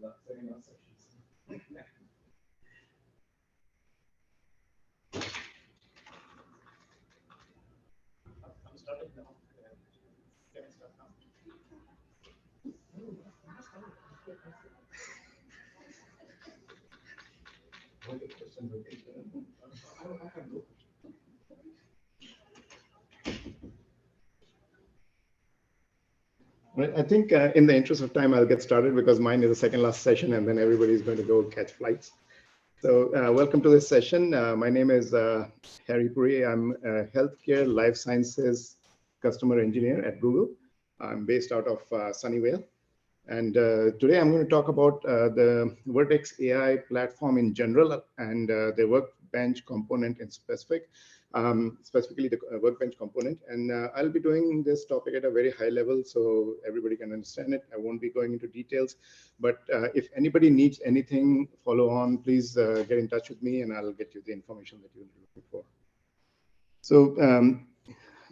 the second last sessions. I'm starting now. Can I start now? What is the question? I have no question. I think in the interest of time, I'll get started because mine is the second last session and then everybody's going to go catch flights. So welcome to this session. My name is Harry Puri. I'm a healthcare life sciences customer engineer at Google. I'm based out of Sunnyvale. And today I'm going to talk about the Vertex AI platform in general and the Workbench component in specific. Specifically the Workbench component. And I'll be doing this topic at a very high level so everybody can understand it. I won't be going into details, but if anybody needs anything follow on, please get in touch with me and I'll get you the information that you're looking for. So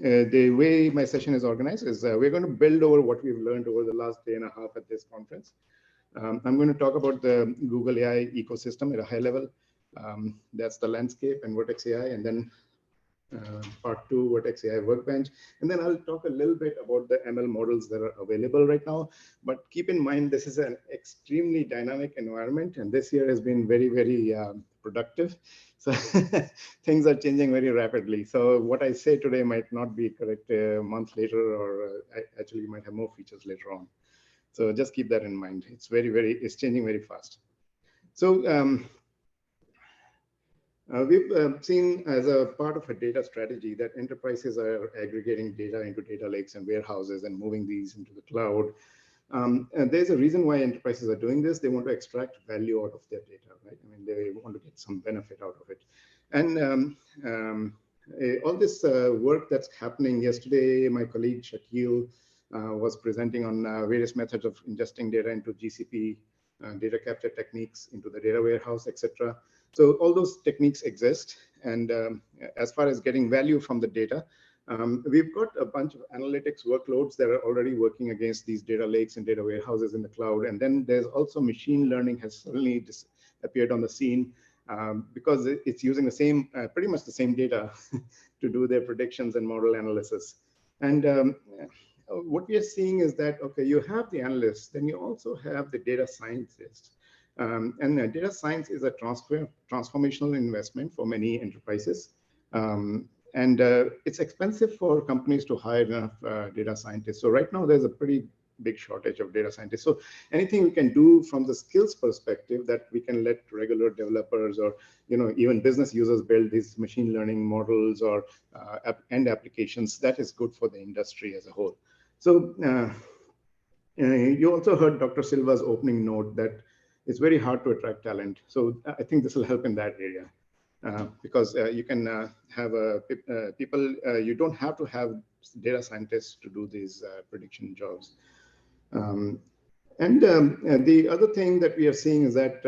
the way my session is organized is we're going to build over what we've learned over the last day and a half at this conference. I'm going to talk about the Google AI ecosystem at a high level. That's the landscape and Vertex AI, and then part 2, Vertex AI Workbench. And then I'll talk a little bit about the ML models that are available right now. But keep in mind, this is an extremely dynamic environment. And this year has been very, very productive. So things are changing very rapidly. So what I say today might not be correct a month later, or I actually might have more features later on. So just keep that in mind. It's it's changing very fast. So we've seen as a part of a data strategy that enterprises are aggregating data into data lakes and warehouses and moving these into the cloud. And there's a reason why enterprises are doing this. They want to extract value out of their data, right? I mean, they want to get some benefit out of it. And all this work that's happening yesterday, my colleague Shakil was presenting on various methods of ingesting data into GCP, data capture techniques into the data warehouse, etc. So all those techniques exist. And as far as getting value from the data, we've got a bunch of analytics workloads that are already working against these data lakes and data warehouses in the cloud. And then there's also machine learning has suddenly appeared on the scene because it's using the same, pretty much the same data to do their predictions and model analysis. And what we are seeing is that, okay, you have the analysts, then you also have the data scientists. And data science is a transformational investment for many enterprises. And it's expensive for companies to hire enough data scientists. So right now there's a pretty big shortage of data scientists. So anything we can do from the skills perspective that we can let regular developers or even business users build these machine learning models or end applications, that is good for the industry as a whole. So you also heard Dr. Silva's opening note that it's very hard to attract talent. So I think this will help in that area because you can have people, you don't have to have data scientists to do these prediction jobs. And the other thing that we are seeing is that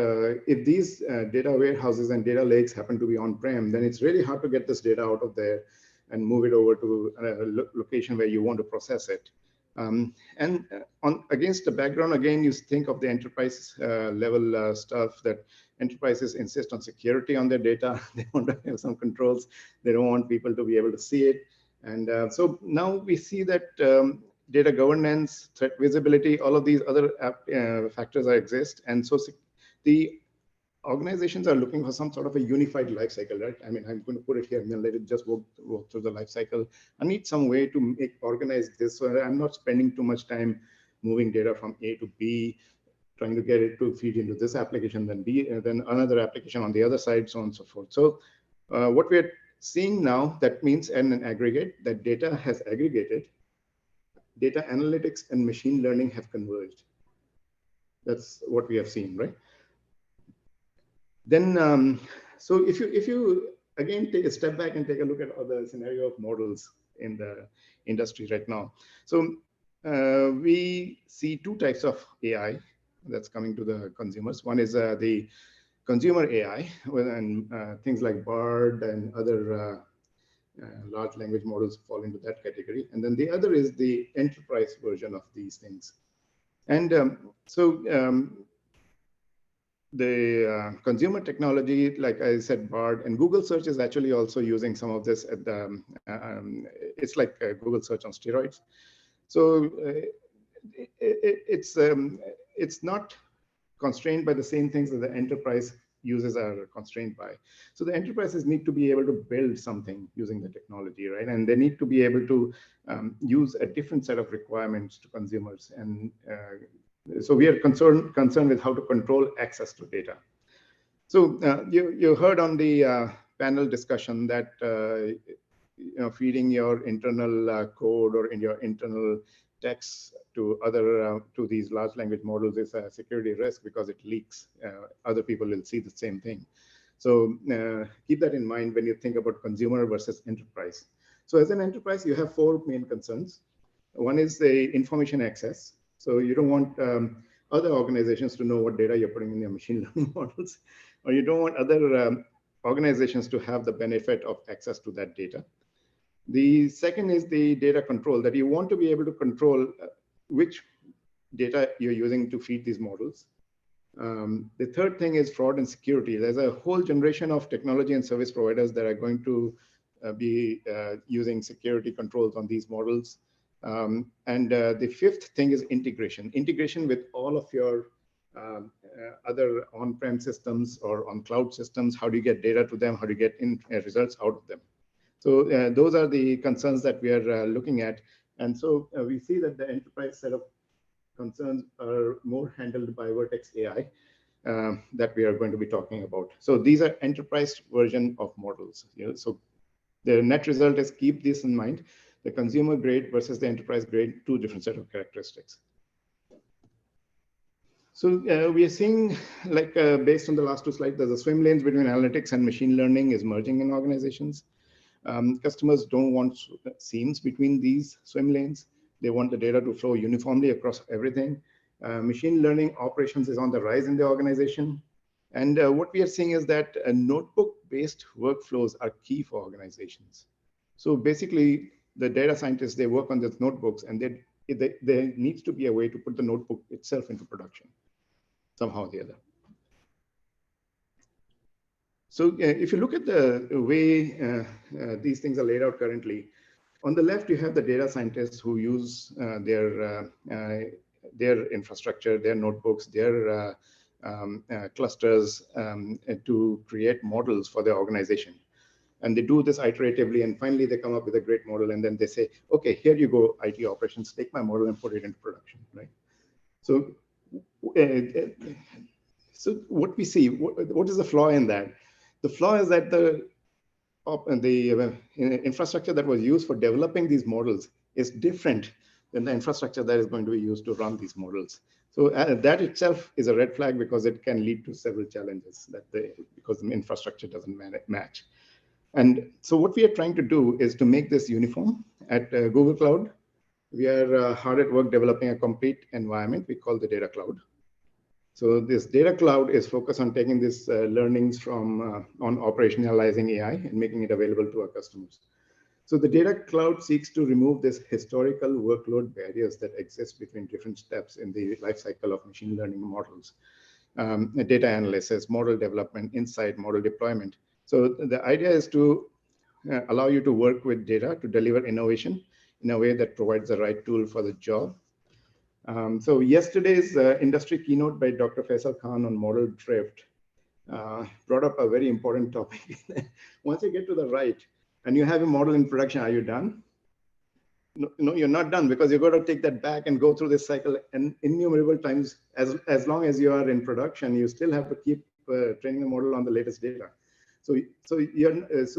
if these data warehouses and data lakes happen to be on-prem, then it's really hard to get this data out of there and move it over to a location where you want to process it. And against the background, again, you think of the enterprise level stuff that enterprises insist on security on their data. They want to have some controls. They don't want people to be able to see it. And so now we see that data governance, threat visibility, all of these other factors exist. And so the organizations are looking for some sort of a unified lifecycle, right? I mean, I'm going to put it here and then let it just walk through the lifecycle. I need some way to organize this so I'm not spending too much time moving data from A to B, trying to get it to feed into this application, then B, and then another application on the other side, so on and so forth. So what we're seeing now, that means an aggregate, that data has aggregated, data analytics and machine learning have converged. That's what we have seen, right? Then, so if you again take a step back and take a look at other scenario of models in the industry right now. So we see two types of AI that's coming to the consumers. One is the consumer AI, and things like BARD and other large language models fall into that category. And then the other is the enterprise version of these things. And the consumer technology, like I said, Bard, and Google search is actually also using some of this at the, it's like Google search on steroids. So it's not constrained by the same things that the enterprise users are constrained by. So the enterprises need to be able to build something using the technology, right? And they need to be able to use a different set of requirements to consumers. And so we are concerned with how to control access to data. So you heard on the panel discussion that feeding your internal code or in your internal text to to these large language models is a security risk because it leaks. Other people will see the same thing. So keep that in mind when you think about consumer versus enterprise. So as an enterprise, you have four main concerns. One is the information access. So you don't want other organizations to know what data you're putting in your machine learning models, or you don't want other organizations to have the benefit of access to that data. The second is the data control, that you want to be able to control which data you're using to feed these models. The third thing is fraud and security. There's a whole generation of technology and service providers that are going to be using security controls on these models. And the fifth thing is integration. Integration with all of your other on-prem systems or on cloud systems. How do you get data to them? How do you get results out of them? So those are the concerns that we are looking at. And so we see that the enterprise set of concerns are more handled by Vertex AI that we are going to be talking about. So these are enterprise version of models. So the net result is, keep this in mind, the consumer grade versus the enterprise grade, two different set of characteristics. So we are seeing, like based on the last two slides, there's a swim lanes between analytics and machine learning is merging in organizations. Customers don't want seams between these swim lanes. They want the data to flow uniformly across everything. Machine learning operations is on the rise in the organization. And what we are seeing is that notebook-based workflows are key for organizations. So basically, the data scientists, they work on these notebooks, and there needs to be a way to put the notebook itself into production, somehow or the other. So if you look at the way these things are laid out currently, on the left, you have the data scientists who use their infrastructure, their notebooks, their clusters to create models for their organization. And they do this iteratively, and finally they come up with a great model, and then they say, okay, here you go, IT operations, take my model and put it into production, right? So, so what we see, what is the flaw in that? The flaw is that the infrastructure that was used for developing these models is different than the infrastructure that is going to be used to run these models. So that itself is a red flag, because it can lead to several challenges because the infrastructure doesn't match. And so what we are trying to do is to make this uniform. At Google Cloud, we are hard at work developing a complete environment we call the data cloud. So this data cloud is focused on taking these learnings from on operationalizing AI and making it available to our customers. So the data cloud seeks to remove this historical workload barriers that exist between different steps in the life cycle of machine learning models. Data analysis, model development, insight, model deployment. So the idea is to allow you to work with data to deliver innovation in a way that provides the right tool for the job. So yesterday's industry keynote by Dr. Faisal Khan on model drift brought up a very important topic. Once you get to the right and you have a model in production, are you done? No, you're not done, because you've got to take that back and go through this cycle and innumerable times. As long as you are in production, you still have to keep training the model on the latest data. So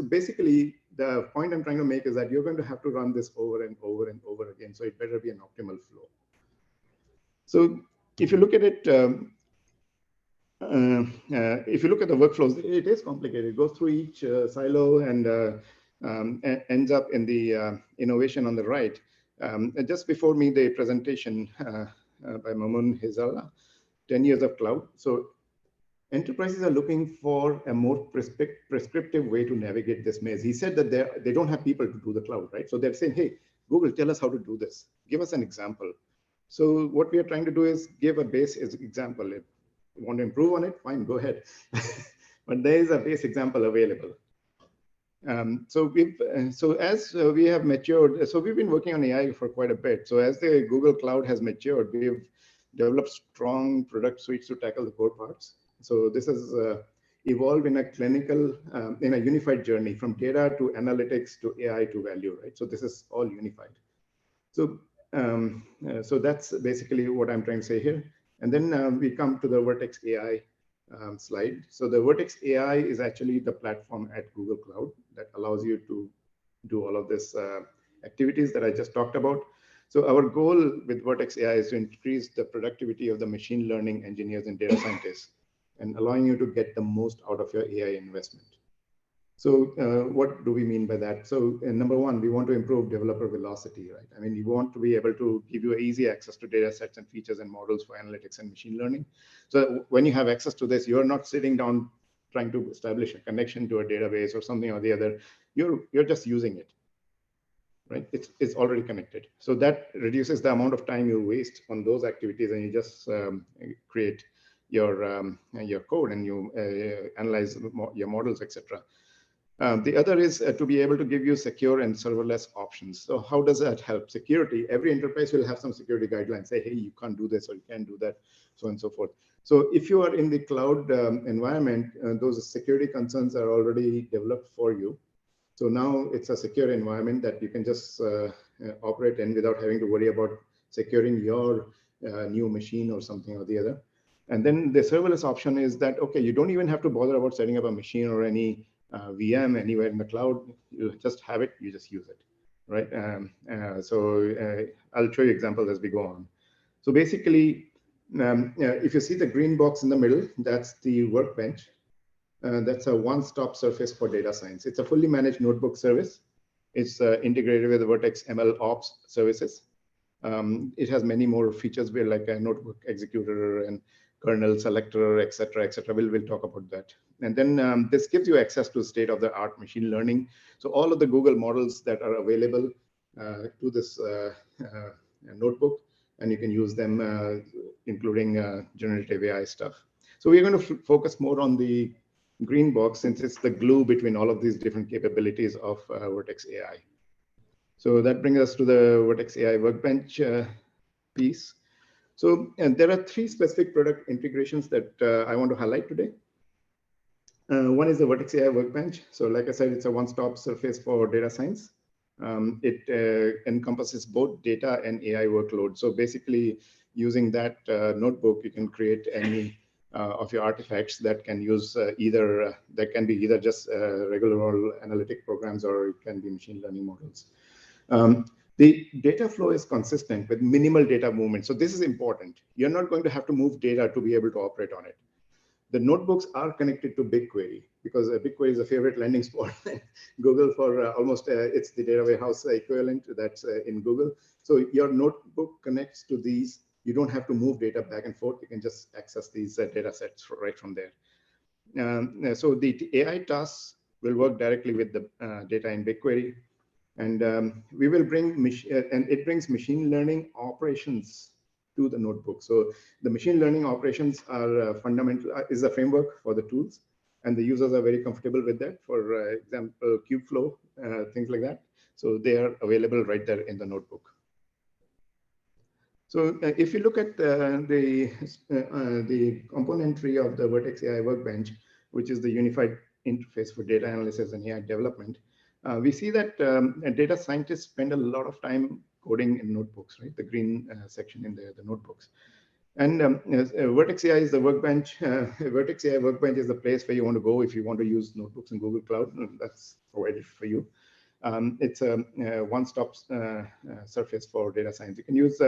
basically, the point I'm trying to make is that you're going to have to run this over and over and over again. So it better be an optimal flow. So if you look at it, if you look at the workflows, it is complicated. It goes through each silo and ends up in the innovation on the right. Just before me, the presentation by Mamun Hizala, 10 years of cloud. So enterprises are looking for a more prescriptive way to navigate this maze. He said that they don't have people to do the cloud, right? So they're saying, hey, Google, tell us how to do this. Give us an example. So what we are trying to do is give a base example. Want to improve on it? Fine, go ahead. But there is a base example available. So as we have matured, so we've been working on AI for quite a bit. So as the Google Cloud has matured, we've developed strong product suites to tackle the core parts. So this has evolved in a clinical, in a unified journey from data to analytics to AI to value, right? So this is all unified. So so that's basically what I'm trying to say here. And then we come to the Vertex AI slide. So the Vertex AI is actually the platform at Google Cloud that allows you to do all of this activities that I just talked about. So our goal with Vertex AI is to increase the productivity of the machine learning engineers and data scientists and allowing you to get the most out of your AI investment. So what do we mean by that? So number one, we want to improve developer velocity, right? I mean, you want to be able to give you easy access to data sets and features and models for analytics and machine learning. So when you have access to this, you're not sitting down trying to establish a connection to a database or something or the other. You're just using it, right? It's already connected. So that reduces the amount of time you waste on those activities, and you just create your code and you analyze your models, etc. The other is to be able to give you secure and serverless options. So how does that help? Security, every enterprise will have some security guidelines, say, hey, you can't do this or you can't do that, so on and so forth. So if you are in the cloud environment, those security concerns are already developed for you. So now it's a secure environment that you can just operate in without having to worry about securing your new machine or something or the other. And then the serverless option is that, okay, you don't even have to bother about setting up a machine or any VM anywhere in the cloud. You just have it, you just use it, right? I'll show you examples as we go on. So basically, if you see the green box in the middle, that's the Workbench. That's a one-stop surface for data science. It's a fully managed notebook service. It's integrated with the Vertex ML Ops services. It has many more features where like a notebook executor and kernel selector, et cetera, et cetera. We'll talk about that. And then this gives you access to state-of-the-art machine learning. So all of the Google models that are available to this notebook, and you can use them, including generative AI stuff. So we're going to focus more on the green box since it's the glue between all of these different capabilities of Vertex AI. So that brings us to the Vertex AI Workbench piece. So there are three specific product integrations that I want to highlight today. One is the Vertex AI Workbench. So like I said, it's a one-stop surface for data science. It encompasses both data and AI workload. So basically, using that notebook, you can create any of your artifacts that can use that can be either just regular old analytic programs, or it can be machine learning models. The data flow is consistent with minimal data movement. So this is important. You're not going to have to move data to be able to operate on it. The notebooks are connected to BigQuery because BigQuery is a favorite landing spot. Google for almost, it's the data warehouse equivalent that's in Google. So your notebook connects to these. You don't have to move data back and forth. You can just access these data sets right from there. So the AI tasks will work directly with the data in BigQuery. And we will bring, and it brings machine learning operations to the notebook. So the machine learning operations are fundamental, is a framework for the tools, and the users are very comfortable with that. For example, Kubeflow, things like that. So they are available right there in the notebook. So if you look at the componentry of the Vertex AI Workbench, which is the unified interface for data analysis and AI development, we see that data scientists spend a lot of time coding in notebooks, right? The green section in the notebooks. And Vertex AI is the workbench. Vertex AI Workbench is the place where you want to go if you want to use notebooks in Google Cloud. That's provided for you. It's a one-stop surface for data science. You can use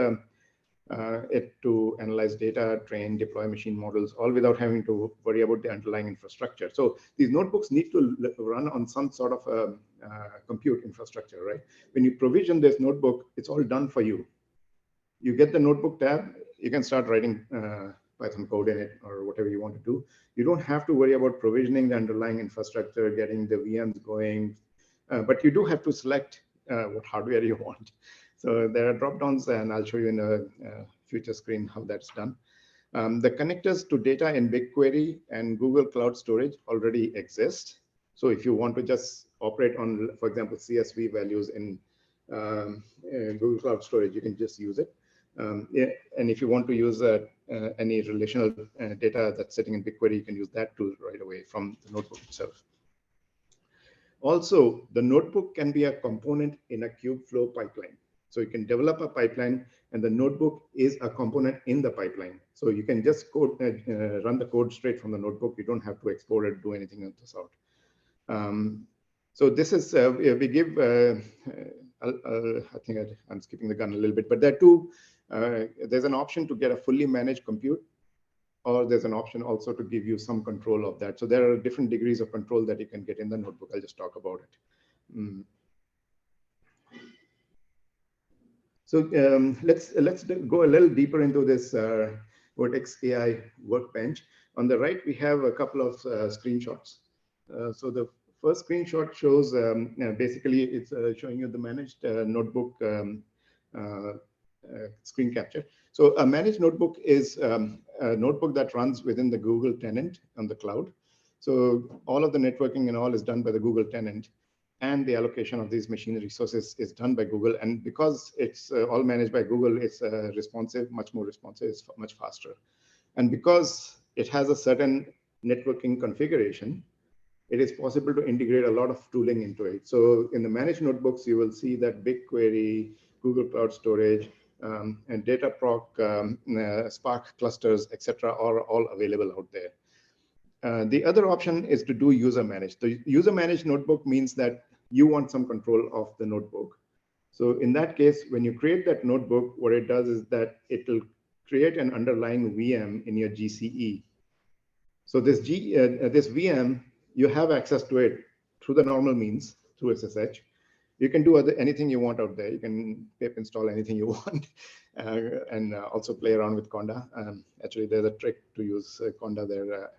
it to analyze data, train, deploy machine models, all without having to worry about the underlying infrastructure. So these notebooks need to run on some sort of compute infrastructure, right? When you provision this notebook, it's all done for you. You get the notebook tab, you can start writing Python code in it or whatever you want to do. You don't have to worry about provisioning the underlying infrastructure, getting the VMs going, but you do have to select what hardware you want. So there are drop downs, and I'll show you in a future screen how that's done. The connectors to data in BigQuery and Google Cloud Storage already exist. So if you want to just operate on, for example, CSV values in Google Cloud Storage, you can just use it. Yeah, and if you want to use any relational data that's sitting in BigQuery, you can use that tool right away from the notebook itself. Also, the notebook can be a component in a Kubeflow pipeline. So you can develop a pipeline, and the notebook is a component in the pipeline. So you can just run the code straight from the notebook. You don't have to export it, do anything else out. So this is, we give, I think I'm skipping the gun a little bit, but there are two, there's an option to get a fully managed compute, or there's an option also to give you some control of that. So there are different degrees of control that you can get in the notebook. I'll just talk about it. So let's go a little deeper into this Vertex AI Workbench. On the right, we have a couple of screenshots. So the first screenshot shows, basically, it's showing you the managed notebook screen capture. So a managed notebook is a notebook that runs within the Google tenant on the cloud. So all of the networking and all is done by the Google tenant, and the allocation of these machine resources is done by Google. And because it's all managed by Google, it's responsive, much more responsive, it's much faster. And because it has a certain networking configuration, it is possible to integrate a lot of tooling into it. So in the managed notebooks, you will see that BigQuery, Google Cloud Storage, and Dataproc, Spark clusters, etc., are all available out there. The other option is to do user managed. The user managed notebook means that you want some control of the notebook. So in that case, when you create that notebook, what it does is that it will create an underlying VM in your GCE. So this VM, you have access to it through the normal means, through SSH. You can do anything you want out there. You can pip install anything you want, and also play around with Conda. Actually, there's a trick to use Conda there.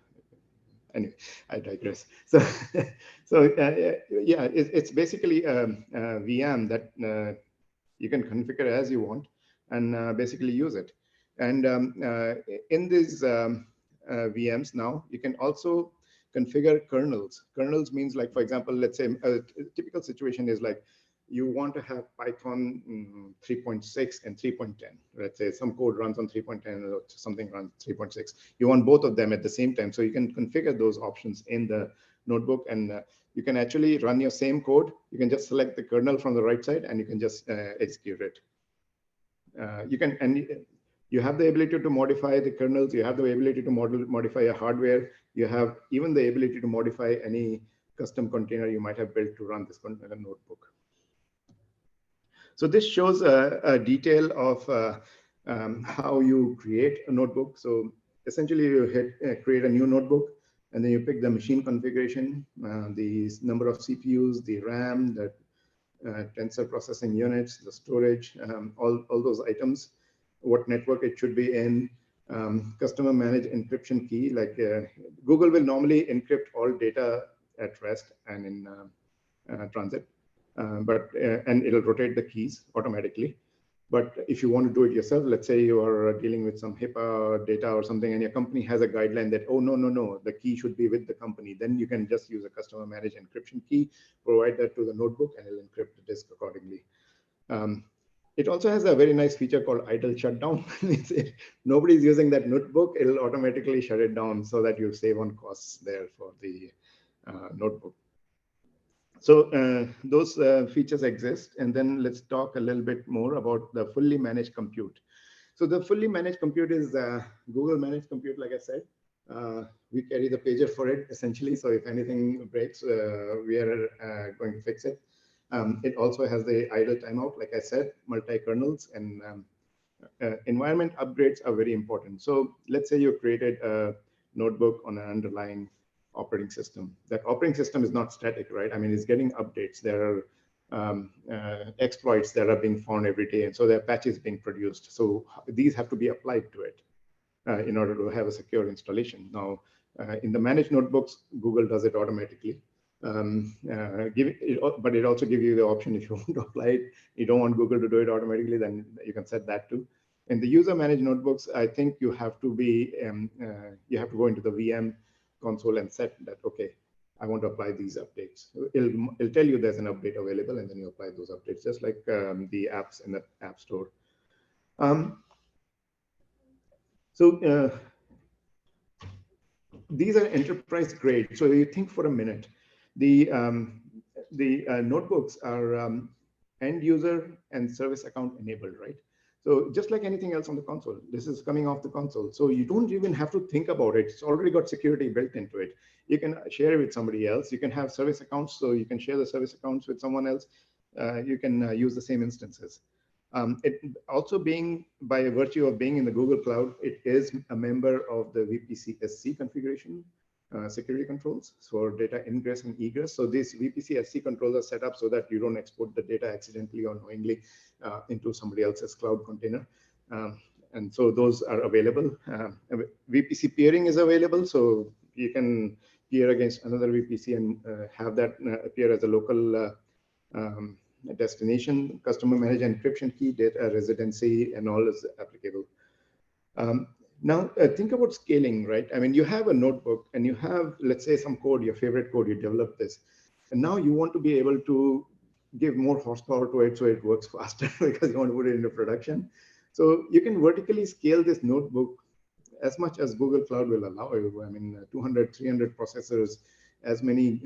Anyway, I digress. So, yeah, it's basically a VM that you can configure as you want and basically use it. And in these VMs now, you can also configure kernels. Kernels means, like, for example, let's say a typical situation is like you want to have Python 3.6 and 3.10. Let's say some code runs on 3.10 or something runs 3.6. You want both of them at the same time. So you can configure those options in the notebook, and you can actually run your same code. You can just select the kernel from the right side, and you can just execute it. You have the ability to modify the kernels. You have the ability to modify your hardware. You have even the ability to modify any custom container you might have built to run this notebook. So this shows a detail of how you create a notebook. So essentially, you hit create a new notebook, and then you pick the machine configuration, the number of CPUs, the RAM, the tensor processing units, the storage, all those items, what network it should be in, customer managed encryption key. Like Google will normally encrypt all data at rest and in transit, and it'll rotate the keys automatically. But if you want to do it yourself, let's say you are dealing with some HIPAA data or something, and your company has a guideline that, oh, no, the key should be with the company, then you can just use a customer managed encryption key, provide that to the notebook, and it'll encrypt the disk accordingly. It also has a very nice feature called idle shutdown. Nobody's using that notebook, it'll automatically shut it down so that you save on costs there for the notebook. So those features exist. And then let's talk a little bit more about the fully managed compute. So the fully managed compute is Google managed compute, like I said. We carry the pager for it, essentially. So if anything breaks, we are going to fix it. It also has the idle timeout, like I said, multi-kernels, and environment upgrades are very important. So let's say you created a notebook on an underlying operating system. That operating system is not static, right? I mean, it's getting updates. There are exploits that are being found every day, and so there are patches being produced. So these have to be applied to it in order to have a secure installation. Now, in the managed notebooks, Google does it automatically. But it also gives you the option, if you want to apply it, you don't want Google to do it automatically, then you can set that too. In the user managed notebooks, I think you have to be you have to go into the VM console and set that, okay, I want to apply these updates. It'll tell you there's an update available, and then you apply those updates, just like the apps in the App Store. Um, so these are enterprise grade. So you think for a minute, the notebooks are end user and service account enabled, right? So just like anything else on the console, this is coming off the console. So you don't even have to think about it. It's already got security built into it. You can share it with somebody else. You can have service accounts, so you can share the service accounts with someone else. You can use the same instances. It also being, by virtue of being in the Google Cloud, it is a member of the VPC-SC configuration security controls for data ingress and egress. So these VPC-SC controls are set up so that you don't export the data accidentally or knowingly into somebody else's cloud container. And so those are available. VPC peering is available, so you can peer against another VPC and have that appear as a local destination, customer managed encryption key, data residency, and all is applicable. Now, think about scaling, right? I mean, you have a notebook and you have, let's say, some code, your favorite code, you develop this. And now you want to be able to give more horsepower to it so it works faster because you want to put it into production. So you can vertically scale this notebook as much as Google Cloud will allow you. I mean, 200, 300 processors, as many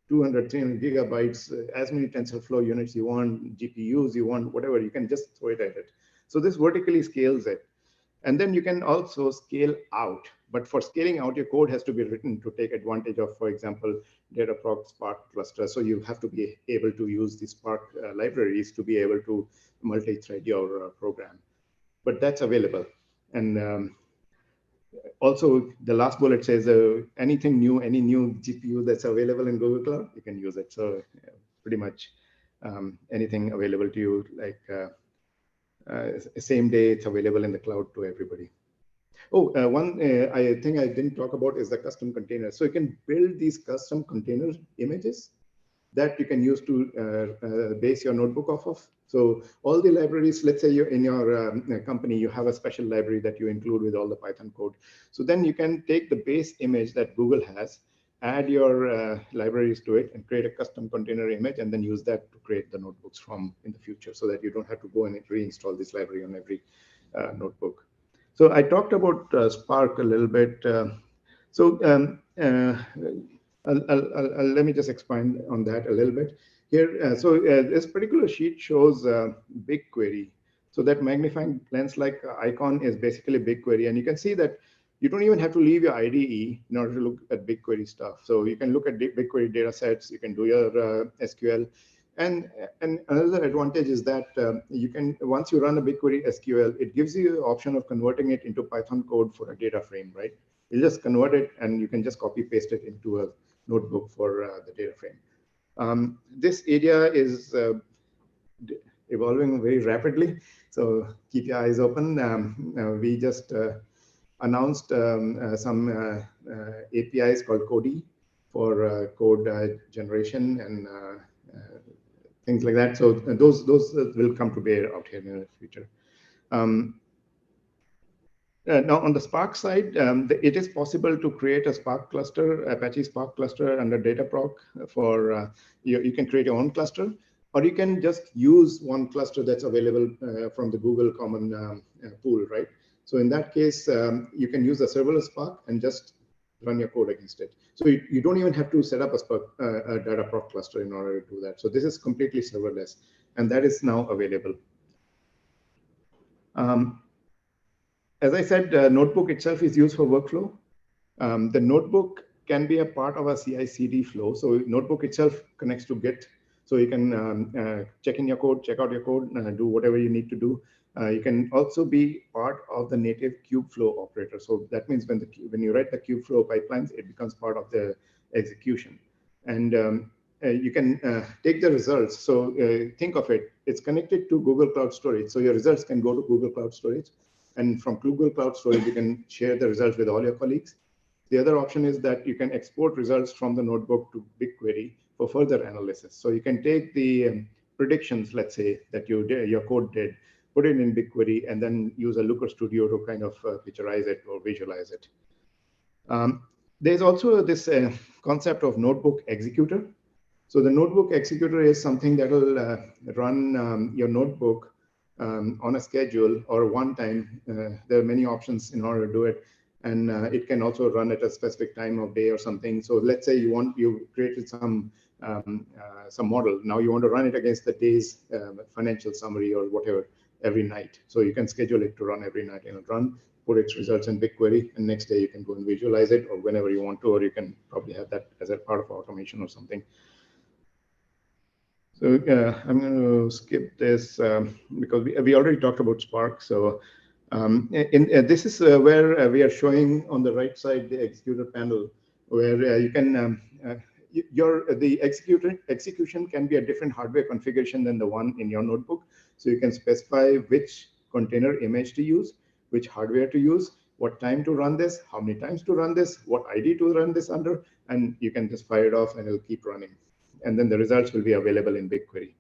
200, 300 gigabytes, as many TensorFlow units you want, GPUs you want, whatever, you can just throw it at it. So this vertically scales it. And then you can also scale out. But for scaling out, your code has to be written to take advantage of, for example, Dataproc Spark cluster. So you have to be able to use the Spark libraries to be able to multi-thread your program. But that's available. And also, the last bullet says anything new, any new GPU that's available in Google Cloud, you can use it. So pretty much anything available to you, like same day, it's available in the cloud to everybody. Oh, one I think I didn't talk about is the custom containers. So you can build these custom container images that you can use to base your notebook off of. So all the libraries, let's say you're in your company, you have a special library that you include with all the Python code. So then you can take the base image that Google has, add your libraries to it and create a custom container image, and then use that to create the notebooks from in the future so that you don't have to go and reinstall this library on every notebook. So I talked about Spark a little bit. Let me just expand on that a little bit here. This particular sheet shows BigQuery. So that magnifying lens-like icon is basically BigQuery, and you can see that you don't even have to leave your IDE in order to look at BigQuery stuff. So you can look at BigQuery data sets, you can do your SQL. And another advantage is that you can, once you run a BigQuery SQL, it gives you the option of converting it into Python code for a data frame, right? You just convert it and you can just copy paste it into a notebook for the data frame. This area is evolving very rapidly, so keep your eyes open. We just announced some APIs called Cody for code generation and things like that. So those will come to bear out here in the future. Now, on the Spark side, it is possible to create a Spark cluster, Apache Spark cluster under Dataproc for, you can create your own cluster, or you can just use one cluster that's available from the Google Common pool, right? So in that case, you can use a serverless Spark and just run your code against it. So you don't even have to set up a Spark, a Dataproc cluster in order to do that. So this is completely serverless, and that is now available. As I said, Notebook itself is used for workflow. The Notebook can be a part of a CI/CD flow. So Notebook itself connects to Git. So you can check in your code, check out your code, do whatever you need to do. You can also be part of the native Kubeflow operator. So that means when you write the Kubeflow pipelines, it becomes part of the execution. And you can take the results. So think of it, it's connected to Google Cloud Storage. So your results can go to Google Cloud Storage. And from Google Cloud Storage, you can share the results with all your colleagues. The other option is that you can export results from the notebook to BigQuery for further analysis. So you can take the predictions, let's say, that your code did, put it in BigQuery, and then use a Looker Studio to kind of picturize it or visualize it. There's also this concept of notebook executor. So the notebook executor is something that will run your notebook on a schedule or one time. There are many options in order to do it. And it can also run at a specific time of day or something. So let's say you created some model. Now you want to run it against the day's financial summary or whatever every night. So you can schedule it to run every night, and run, put its results in BigQuery, and next day you can go and visualize it, or whenever you want to, or you can probably have that as a part of automation or something. So I'm going to skip this because we already talked about Spark. So this is where we are showing on the right side the executor panel, where you can the execution can be a different hardware configuration than the one in your notebook. So you can specify which container image to use, which hardware to use, what time to run this, how many times to run this, what ID to run this under, and you can just fire it off and it'll keep running. And then the results will be available in BigQuery.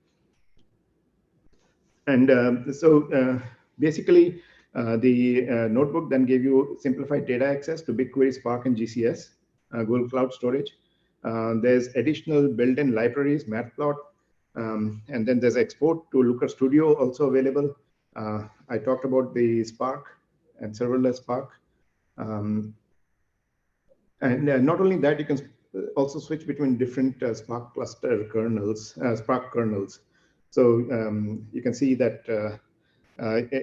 And so basically, the notebook then gave you simplified data access to BigQuery, Spark, and GCS, Google Cloud Storage. There's additional built-in libraries, Matplot, and then there's export to Looker Studio also available. I talked about the Spark and serverless Spark. And not only that, you can also switch between different Spark cluster kernels, Spark kernels. So you can see that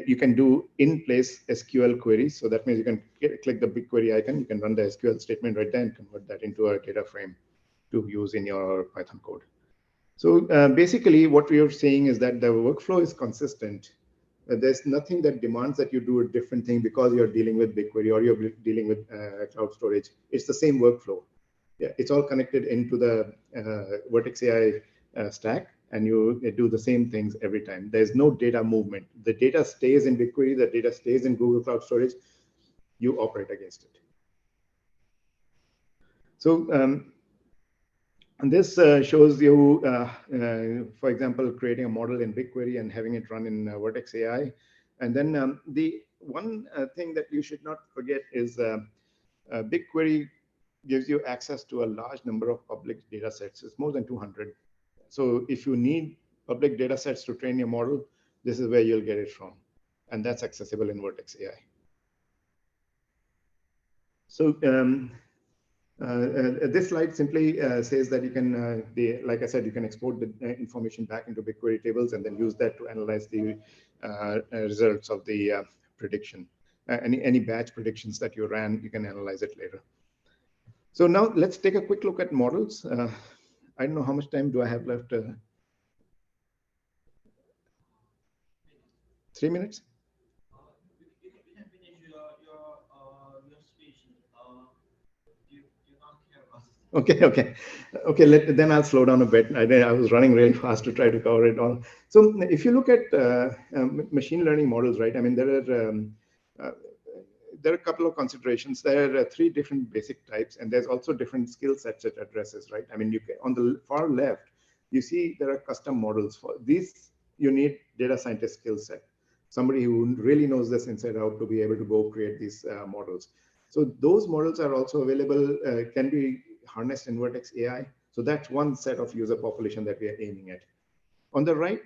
you can do in-place SQL queries. So that means you can click the BigQuery icon, you can run the SQL statement right there and convert that into a data frame to use in your Python code. So basically what we are saying is that the workflow is consistent. There's nothing that demands that you do a different thing because you're dealing with BigQuery or you're dealing with cloud storage. It's the same workflow. Yeah, it's all connected into the Vertex AI stack, and you do the same things every time. There's no data movement. The data stays in BigQuery, the data stays in Google Cloud Storage. You operate against it. So and this shows you, for example, creating a model in BigQuery and having it run in Vertex AI. And then the one thing that you should not forget is BigQuery gives you access to a large number of public data sets. It's more than 200. So if you need public data sets to train your model, this is where you'll get it from. And that's accessible in Vertex AI. So this slide simply says that you can, like I said, you can export the information back into BigQuery tables and then use that to analyze the results of the prediction. Any batch predictions that you ran, you can analyze it later. So now let's take a quick look at models. I don't know how much time do I have left. 3 minutes? Okay. Then I'll slow down a bit. I was running really fast to try to cover it all. So if you look at machine learning models, right? I mean, there are a couple of considerations. There are 3 different basic types, and there's also different skill sets it addresses, right? I mean, on the far left, you see there are custom models. For these, you need data scientist skill set, somebody who really knows this inside out to be able to go create these models. So those models are also available, can be harnessed in Vertex AI. So that's one set of user population that we are aiming at. On the right,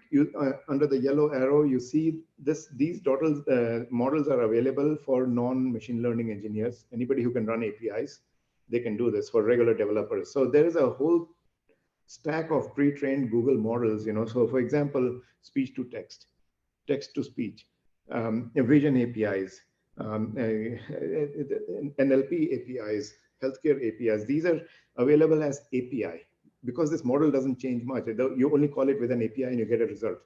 under the yellow arrow, you see these models are available for non-machine learning engineers. Anybody who can run APIs, they can do this for regular developers. So there is a whole stack of pre-trained Google models. So for example, speech to text, text to speech, vision APIs, NLP APIs, healthcare APIs. These are available as API because this model doesn't change much. You only call it with an API and you get a result.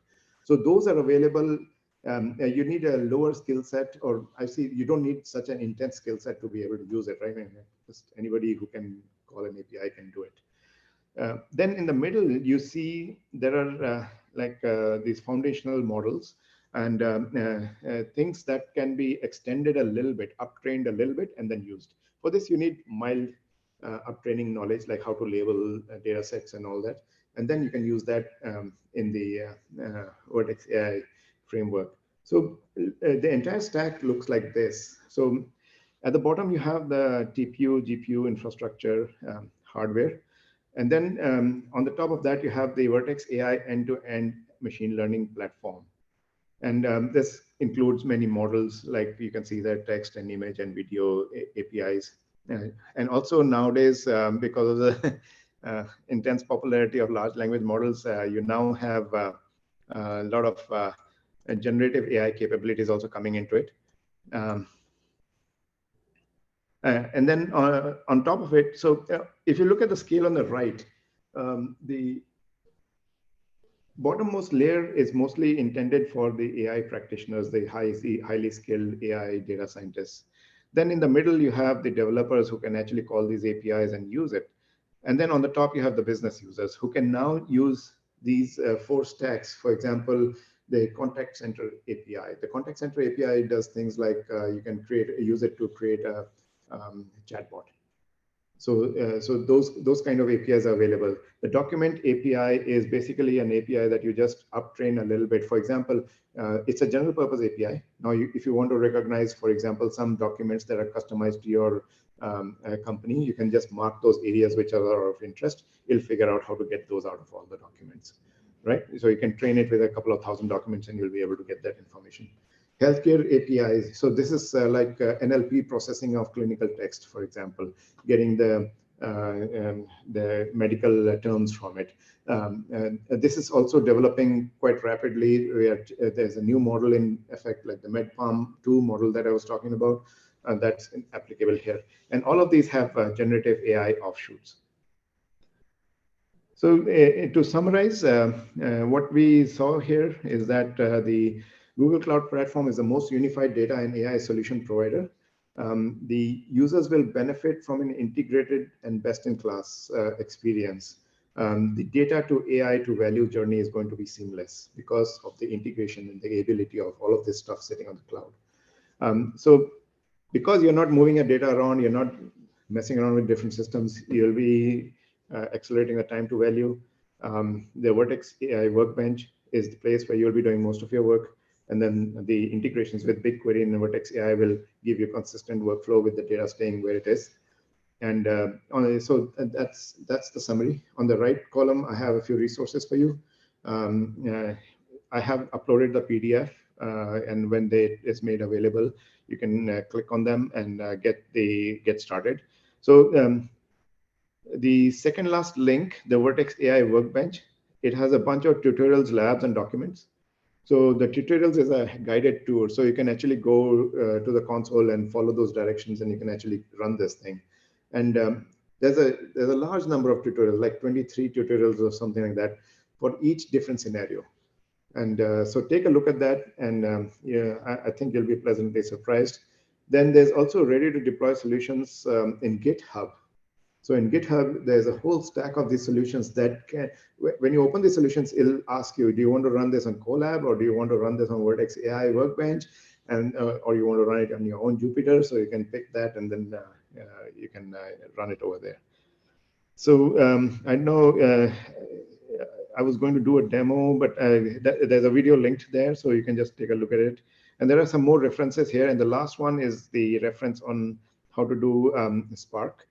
So those are available. You need a lower skill set, or I see you don't need such an intense skill set to be able to use it, right? Just anybody who can call an API can do it. Then in the middle, you see there are these foundational models and things that can be extended a little bit, uptrained a little bit, and then used. For this, you need mild uptraining knowledge, like how to label data sets and all that. And then you can use that in the Vertex AI framework. So the entire stack looks like this. So at the bottom, you have the TPU, GPU infrastructure hardware. And then on the top of that, you have the Vertex AI end-to-end machine learning platform. And this includes many models, like you can see there, text and image and video APIs. And also nowadays, because of the intense popularity of large language models, you now have a lot of generative AI capabilities also coming into it. Um, and then on top of it, so if you look at the scale on the right, the bottommost layer is mostly intended for the AI practitioners, the highly skilled AI data scientists. Then in the middle, you have the developers who can actually call these APIs and use it. And then on the top, you have the business users who can now use these four stacks. For example, the contact center API. The contact center API does things like you can use it to create a chatbot. So those kind of APIs are available. The document API is basically an API that you just uptrain a little bit. For example, it's a general purpose API. Now, if you want to recognize, for example, some documents that are customized to your company, you can just mark those areas which are of interest. It'll figure out how to get those out of all the documents, right? So you can train it with a couple of thousand documents and you'll be able to get that information. Healthcare APIs. So this is like NLP processing of clinical text, for example, getting the medical terms from it. And this is also developing quite rapidly. There's a new model in effect, like the MedPalm 2 model that I was talking about, and that's applicable here. And all of these have generative AI offshoots. So to summarize, what we saw here is that the Google Cloud Platform is the most unified data and AI solution provider. The users will benefit from an integrated and best-in-class experience. The data to AI to value journey is going to be seamless because of the integration and the ability of all of this stuff sitting on the cloud. So because you're not moving your data around, you're not messing around with different systems, you'll be accelerating the time to value. The Vertex AI Workbench is the place where you'll be doing most of your work. And then the integrations with BigQuery and Vertex AI will give you consistent workflow with the data staying where it is. And so that's the summary. On the right column, I have a few resources for you. I have uploaded the PDF, and when they is made available, you can click on them and get started. So the second last link, the Vertex AI Workbench, it has a bunch of tutorials, labs, and documents. So the tutorials is a guided tour. So you can actually go to the console and follow those directions, and you can actually run this thing. And there's a large number of tutorials, like 23 tutorials or something like that, for each different scenario. And so take a look at that, and yeah, I think you'll be pleasantly surprised. Then there's also ready to deploy solutions in GitHub. So in GitHub, there's a whole stack of these solutions that can, when you open the solutions, it'll ask you, do you want to run this on Colab, or do you want to run this on Vertex AI Workbench, and or you want to run it on your own Jupyter? So you can pick that, and then you can run it over there. So I know I was going to do a demo, but there's a video linked there, so you can just take a look at it. And there are some more references here. And the last one is the reference on how to do Spark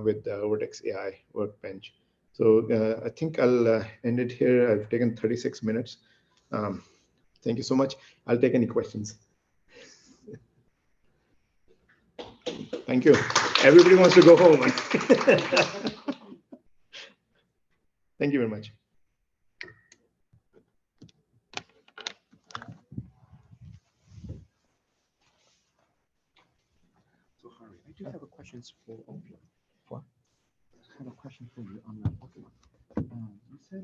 with the Vertex AI Workbench. So I think I'll end it here. I've taken 36 minutes. Thank you so much. I'll take any questions. Thank you. Everybody wants to go home. Thank you very much. So Harry, I do have a question for all of you. I have a question for you on that. You said